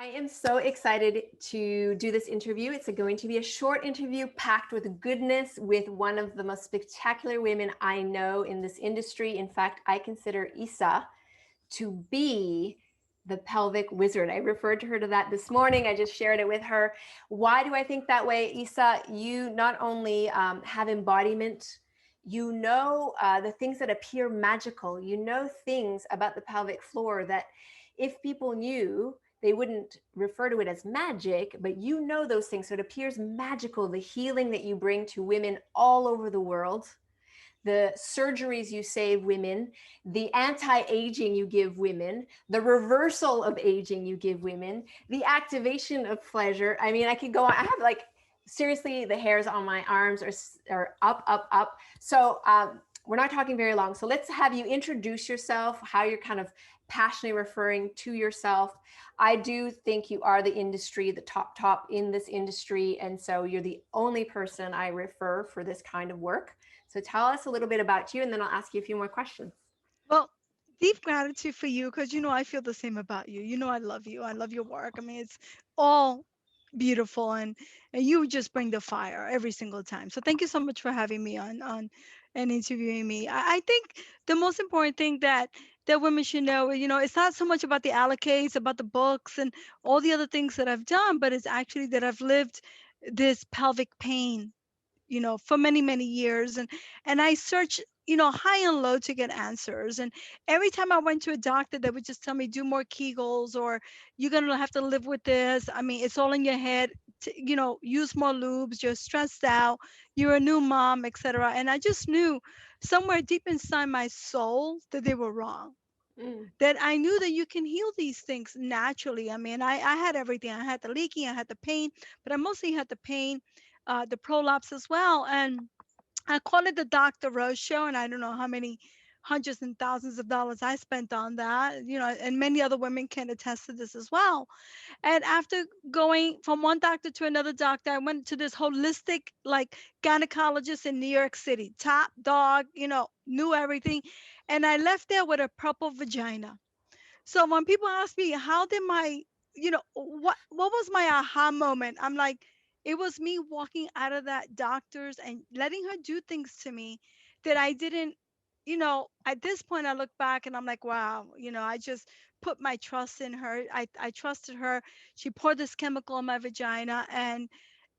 I am so excited to do this interview. It's going to be a short interview packed with goodness with one of the most spectacular women I know in this industry. In fact, I consider Isa to be the pelvic wizard. I referred to her to that this morning. I just shared it with her. Why do I think that way? Isa, you not only have embodiment, you know the things that appear magical. You know things about the pelvic floor that if people knew, they wouldn't refer to it as magic, but you know those things. So it appears magical, the healing that you bring to women all over the world, the surgeries you save women, the anti-aging you give women, the reversal of aging you give women, the activation of pleasure. I mean, I could go on. I have like, seriously, the hairs on my arms are up, up, up. So we're not talking very long. So let's have you introduce yourself, how you're kind of passionately referring to yourself. I do think you are the industry, the top in this industry. And so you're the only person I refer for this kind of work. So tell us a little bit about you, and then I'll ask you a few more questions. Well, deep gratitude for you because I feel the same about you. I love you. I love your work. I mean, it's all beautiful and you just bring the fire every single time. So thank you so much for having me on and interviewing me. I think the most important thing that women should know, it's not so much about the allocates, about the books and all the other things that I've done, but it's actually that I've lived this pelvic pain for many many years, and I searched high and low to get answers. And every time I went to a doctor, they would just tell me do more Kegels, or you're gonna have to live with this. I mean, it's all in your head. Use more lubes. You're stressed out. You're a new mom, etc. And I just knew somewhere deep inside my soul that they were wrong. Mm. That I knew that you can heal these things naturally. I mean, I had everything. I had the leaking, I had the pain, but I mostly had the pain, the prolapse as well. And I call it the Dr. Rose show, and I don't know how many hundreds and thousands of dollars I spent on that, and many other women can attest to this as well. And after going from one doctor to another doctor, I went to this holistic, like, gynecologist in New York City, top dog, knew everything. And I left there with a purple vagina. So when people ask me, how did what was my aha moment? I'm like, it was me walking out of that doctor's and letting her do things to me that I didn't, at this point I look back and I'm like, wow, I just put my trust in her. I trusted her. She poured this chemical in my vagina. And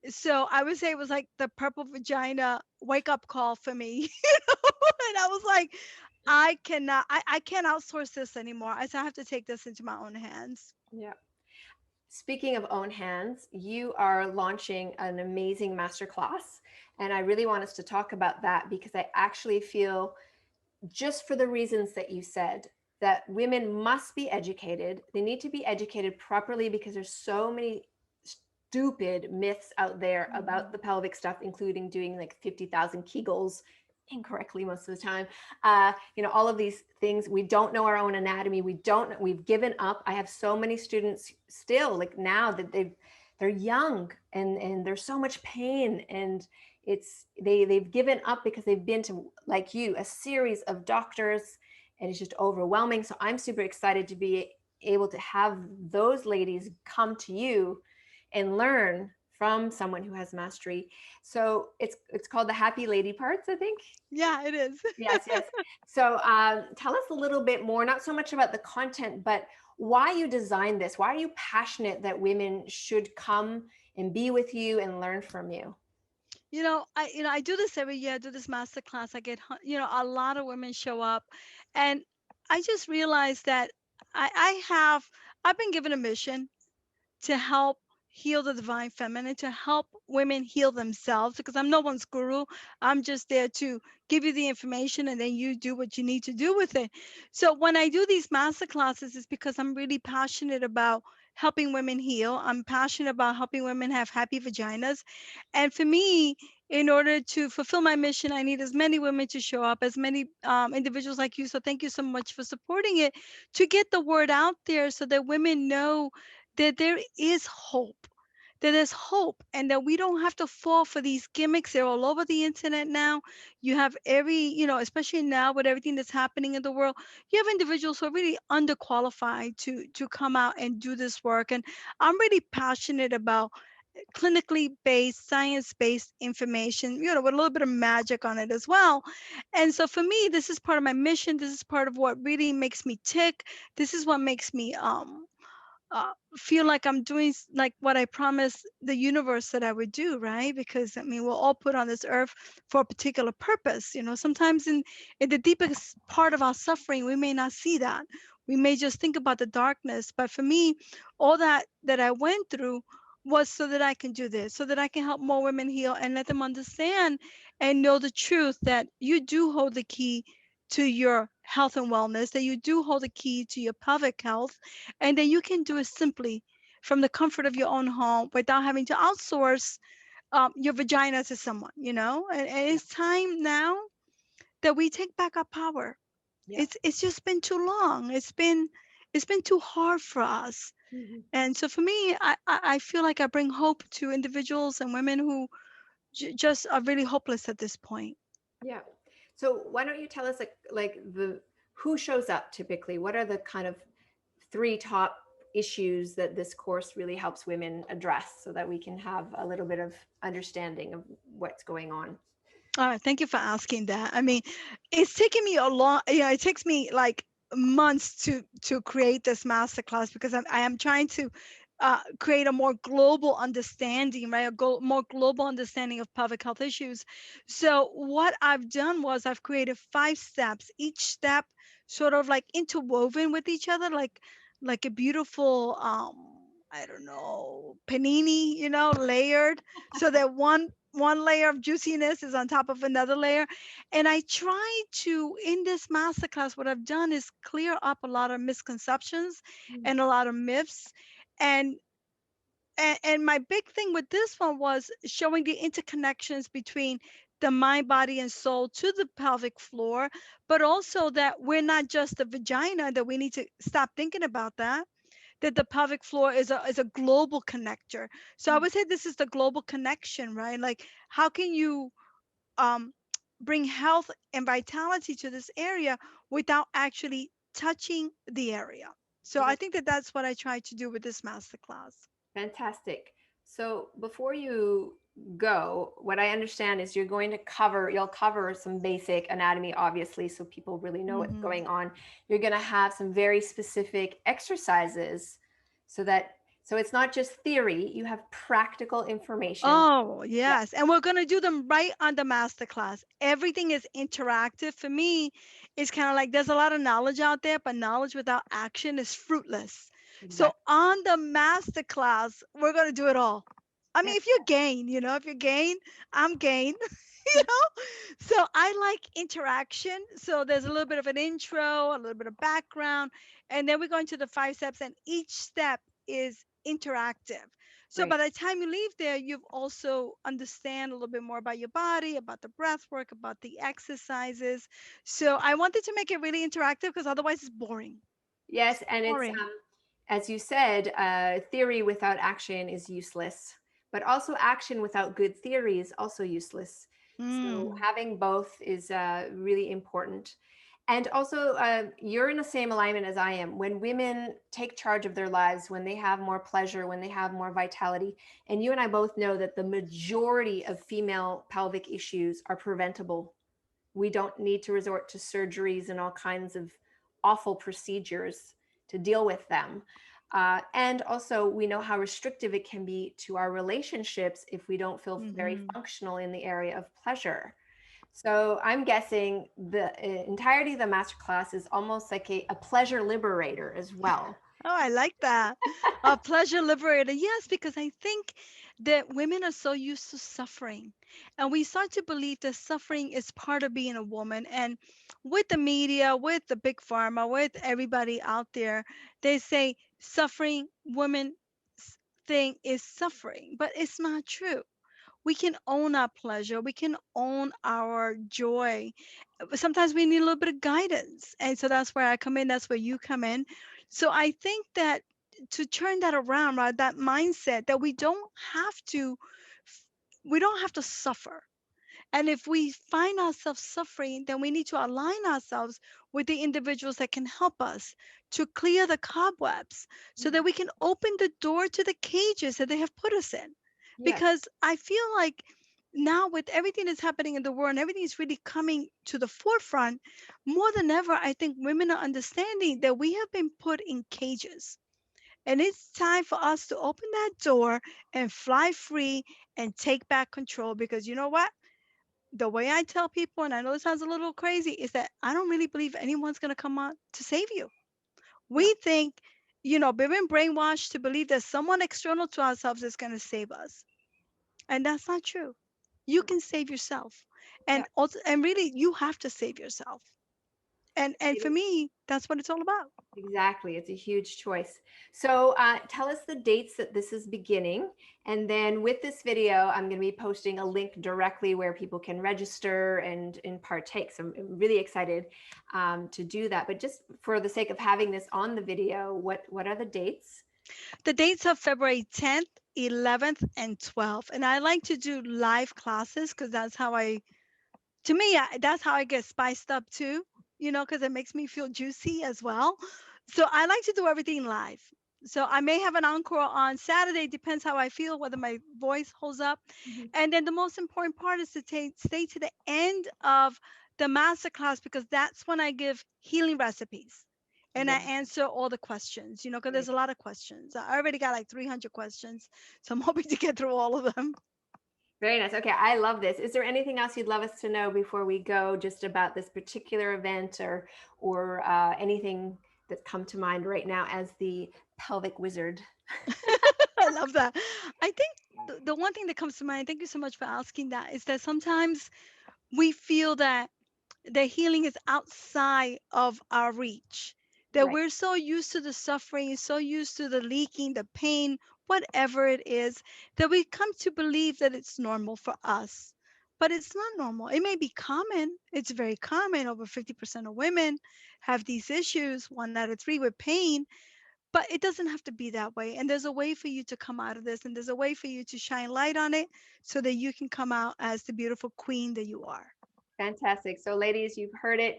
so I would say it was like the purple vagina wake up call for me. And I was like, I can't outsource this anymore. I said I have to take this into my own hands. Yeah. Speaking of own hands, you are launching an amazing masterclass. And I really want us to talk about that because I actually feel, just for the reasons that you said, that women must be educated. They need to be educated properly because there's so many stupid myths out there about the pelvic stuff, including doing like 50,000 Kegels incorrectly most of the time. All of these things. We don't know our own anatomy. We've given up. I have so many students still, like now, that they're young and there's so much pain, and they've given up because they've been to, like you, a series of doctors, and it's just overwhelming. So I'm super excited to be able to have those ladies come to you and learn from someone who has mastery. So it's called the Happy Lady Parts, I think. Yeah, it is. Yes, yes. So tell us a little bit more, not so much about the content, but why you designed this. Why are you passionate that women should come and be with you and learn from you? I do this every year. I do this master class. I get a lot of women show up, and I just realized that I've been given a mission to help heal the divine feminine, to help women heal themselves, because I'm no one's guru. I'm just there to give you the information and then you do what you need to do with it. So when I do these master classes, it's because I'm really passionate about helping women heal. I'm passionate about helping women have happy vaginas. And for me, in order to fulfill my mission, I need as many women to show up, as many individuals like you. So thank you so much for supporting it, to get the word out there so that women know that there is hope, that there's hope and that we don't have to fall for these gimmicks. They're all over the internet now. You have especially now with everything that's happening in the world, you have individuals who are really underqualified to come out and do this work. And I'm really passionate about clinically based, science based information, with a little bit of magic on it as well. And so for me, this is part of my mission. This is part of what really makes me tick. This is what makes me feel like I'm doing like what I promised the universe that I would do, right? Because I mean, we're all put on this earth for a particular purpose. Sometimes in the deepest part of our suffering, we may not see that. We may just think about the darkness. But for me, all that I went through was so that I can do this, so that I can help more women heal and let them understand and know the truth that you do hold the key to your health and wellness, that you do hold the key to your pelvic health, and then you can do it simply from the comfort of your own home without having to outsource your vagina to someone, and Yeah. it's time now that we take back our power. Yeah. It's just been too long. It's been too hard for us. Mhm. And so for me, I feel like I bring hope to individuals and women who just are really hopeless at this point. Yeah. So why don't you tell us like the who shows up typically? What are the kind of three top issues that this course really helps women address so that we can have a little bit of understanding of what's going on? All right, thank you for asking that. I mean, it's taken me a long, it takes me like months to create this masterclass because I am trying to create a more global understanding, right? More global understanding of pelvic health issues. So what I've done was I've created 5 steps, each step sort of like interwoven with each other, like a beautiful I don't know, panini, layered, so that one layer of juiciness is on top of another layer. And I try to, in this masterclass, what I've done is clear up a lot of misconceptions Mm. and a lot of myths. And and my big thing with this one was showing the interconnections between the mind, body, and soul to the pelvic floor, but also that we're not just the vagina, that we need to stop thinking about that the pelvic floor is a global connector. So I Mm. would say this is the global connection, right? Like, how can you um, bring health and vitality to this area without actually touching the area? So Yeah. I think that that's what I try to do with this masterclass. Fantastic. So before you go, what I understand is you'll cover some basic anatomy, obviously, so people really know what's Hmm. going on. You're going to have some very specific exercises so that, so it's not just theory, you have practical information. Oh, Yeah. yes. And we're going to do them right on the masterclass. Everything is interactive. For me, it's kind of like there's a lot of knowledge out there, but knowledge without action is fruitless. So Exactly. on the masterclass, we're going to do it all. I mean, if you're game, if you're game, I'm game, So I like interaction. So there's a little bit of an intro, a little bit of background, and then we go into the 5 steps, and each step is interactive. So by Great. the time you leave there, you've also understand a little bit more about your body, about the breath work, about the exercises. So I wanted to make it really interactive because otherwise it's boring. Yes, It's and it's boring. as you said, theory without action is useless, but also action without good theory is also useless. So Mm. having both is really important. And also, you're in the same alignment as I am. When women take charge of their lives, when they have more pleasure, when they have more vitality, and you and I both know that the majority of female pelvic issues are preventable. We don't need to resort to surgeries and all kinds of awful procedures to deal with them. And also, we know how restrictive it can be to our relationships if we don't feel very Hmm. functional in the area of pleasure. So I'm guessing the entirety of the masterclass is almost like a pleasure liberator as well. Oh, I like that. A pleasure liberator. Yes, because I think that women are so used to suffering. And we start to believe that suffering is part of being a woman. And with the media, with the big pharma, with everybody out there, they say suffering, women thing is suffering. But it's not true. We can own our pleasure, we can own our joy. Sometimes we need a little bit of guidance, and so that's where I come in, that's where you come in. So I think that to turn that around, right? That mindset that we don't have to suffer. And if we find ourselves suffering, then we need to align ourselves with the individuals that can help us to clear the cobwebs so that Mhm. we can open the door to the cages that they have put us in. Yes. Because I feel like now, with everything that's happening in the world and everything is really coming to the forefront, more than ever, I think women are understanding that we have been put in cages. And it's time for us to open that door and fly free and take back control. Because you know what? The way I tell people, and I know it sounds a little crazy, is that I don't really believe anyone's going to come out to save you. No. We think, we've been brainwashed to believe that someone external to ourselves is going to save us. And that's not true. You can save yourself. Yeah. And also, and really, you have to save yourself. And for me, that's what it's all about. Exactly. It's a huge choice. So tell us the dates that this is beginning. And then with this video, I'm going to be posting a link directly where people can register and partake. So I'm really excited to do that. But just for the sake of having this on the video, what are the dates? The dates are February 10th, 11th, and 12th. And I like to do live classes because to me, that's how I get spiced up too, because it makes me feel juicy as well. So I like to do everything live. So I may have an encore on Saturday, depends how I feel, whether my voice holds up. Mhm. And then the most important part is to stay to the end of the masterclass because that's when I give healing recipes and I Very, answer all the questions, because very there's a lot of questions. I already got like 300 questions. So I'm hoping to get through all of them. Very nice. Okay, I love this. Is there anything else you'd love us to know before we go, just about this particular event, or anything that's come to mind right now as the pelvic wizard? I love that. I think the one thing that comes to mind, thank you so much for asking that, is that sometimes we feel that the healing is outside of our reach. That Right. we're so used to the suffering, so used to the leaking, the pain, whatever it is, that we come to believe that it's normal for us. But it's not normal. It may be common. It's very common. Over 50% of women have these issues, 1 out of 3 with pain, but it doesn't have to be that way. And there's a way for you to come out of this, and there's a way for you to shine light on it so that you can come out as the beautiful queen that you are. Fantastic. So, ladies, you've heard it.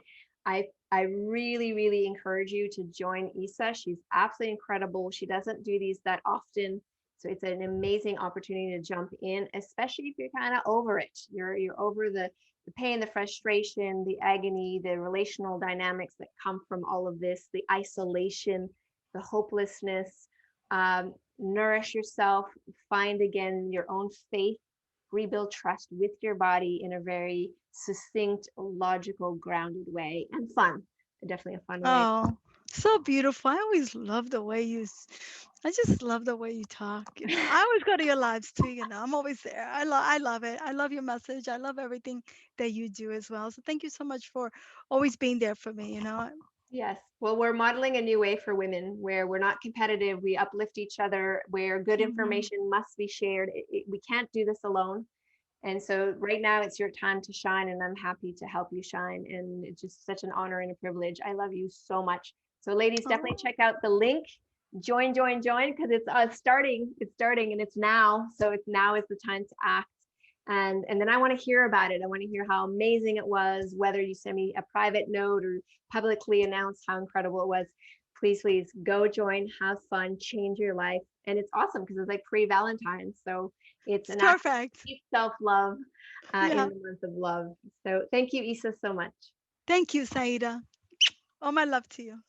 I really, really encourage you to join Isa. She's absolutely incredible. She doesn't do these that often. So it's an amazing opportunity to jump in, especially if you're kind of over it. You're over the pain, the frustration, the agony, the relational dynamics that come from all of this, the isolation, the hopelessness. Nourish yourself, find again your own faith, rebuild trust with your body in a very succinct, logical, grounded way, and fun. Definitely a fun way. Oh, so beautiful. I always love the way I just love the way you talk. I always go to your lives too, I'm always there. I love it. I love your message. I love everything that you do as well. So thank you so much for always being there for me. Yes. Well, we're modeling a new way for women where we're not competitive. We uplift each other, where good Hmm. information must be shared. We can't do this alone. And so right now it's your time to shine, and I'm happy to help you shine. And it's just such an honor and a privilege. I love you so much. So ladies, definitely Oh, check out the link. Join, because it's starting. It's starting, and it's now. So it's now is the time to act. And then I want to hear about it. I want to hear how amazing it was, whether you send me a private note or publicly announce how incredible it was. Please go join, have fun, change your life. And it's awesome because it's like pre-Valentine's. So it's it's an act perfect. of self-love in Yeah. the month of love. So thank you, Isa, so much. Thank you, Saida. All my love to you.